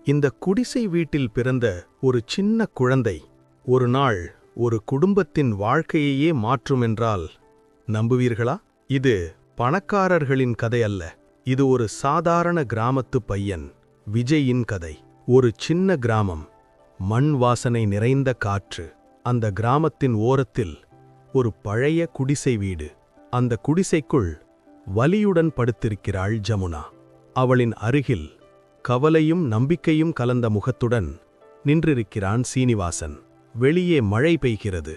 இந்த குடிசை வீட்டில் பிறந்த ஒரு சின்ன குழந்தை ஒரு நாள் ஒரு குடும்பத்தின் வாழ்க்கையையே மாற்றுமென்றால் நம்புவீர்களா? இது பணக்காரர்களின் கதை அல்ல. இது ஒரு சாதாரண கிராமத்து பையன் விஜயின் கதை. ஒரு சின்ன கிராமம், மண் வாசனை நிறைந்த காற்று. அந்த கிராமத்தின் ஓரத்தில் ஒரு பழைய குடிசை வீடு. அந்த குடிசைக்குள் வலியுடன் படுத்திருக்கிறாள் ஜமுனா. அவளின் அருகில் கவலையும் நம்பிக்கையும் கலந்த முகத்துடன் நின்றிருக்கிறான் சீனிவாசன். வெளியே மழை பெய்கிறது.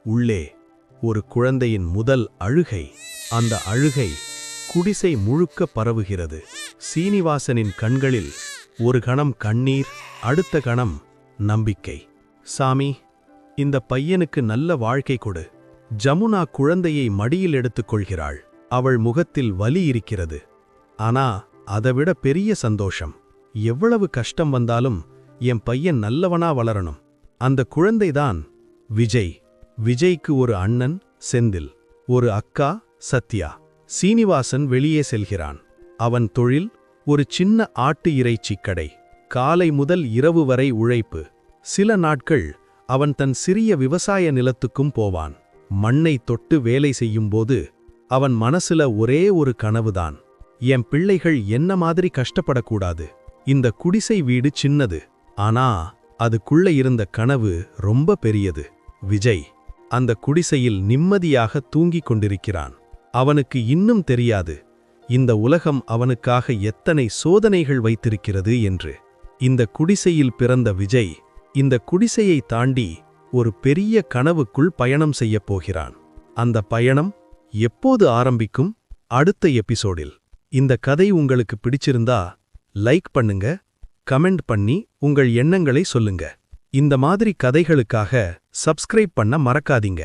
உள்ளே ஒரு குழந்தையின் முதல் அழுகை. அந்த அழுகை குடிசை முழுக்க பரவுகிறது. சீனிவாசனின் கண்களில் ஒரு கணம் கண்ணீர், அடுத்த கணம் நம்பிக்கை. சாமி, இந்த பையனுக்கு நல்ல வாழ்க்கை கொடு. ஜமுனா குழந்தையை மடியில் எடுத்துக்கொள்கிறாள். அவள் முகத்தில் வலி இருக்கிறது. ஆனா அதைவிட பெரிய சந்தோஷம். எவ்வளவு கஷ்டம் வந்தாலும் என் பையன் நல்லவனா வளரணும். அந்த குழந்தைதான் விஜய். விஜய்க்கு ஒரு அண்ணன் செந்தில், ஒரு அக்கா சத்யா. சீனிவாசன் வெளியே செல்கிறான். அவன் தொழில் ஒரு சின்ன ஆட்டு இறைச்சி கடை. காலை முதல் இரவு வரை உழைப்பு. சில நாட்கள் அவன் தன் சிறிய விவசாய நிலத்துக்கும் போவான். மண்ணை தொட்டு வேலை செய்யும்போது அவன் மனசுல ஒரே ஒரு கனவுதான். என் பிள்ளைகள் என்ன மாதிரி கஷ்டப்படக்கூடாது. இந்த குடிசை வீடு சின்னது, ஆனா அதுக்குள்ள இருந்த கனவு ரொம்ப பெரியது. விஜய் அந்த குடிசையில் நிம்மதியாக தூங்கிக் கொண்டிருக்கிறான். அவனுக்கு இன்னும் தெரியாது இந்த உலகம் அவனுக்காக எத்தனை சோதனைகள் வைத்திருக்கிறது என்று. இந்த குடிசையில் பிறந்த விஜய் இந்த குடிசையை தாண்டி ஒரு பெரிய கனவுக்குள் பயணம் செய்யப் போகிறான். அந்த பயணம் எப்போது ஆரம்பிக்கும்? அடுத்த எபிசோடில். இந்த கதை உங்களுக்கு பிடிச்சிருந்தா லைக் பண்ணுங்க, கமெண்ட் பண்ணி உங்கள் எண்ணங்களை சொல்லுங்க. இந்த மாதிரி கதைகளுக்காக சப்ஸ்கிரைப் பண்ண மறக்காதீங்க.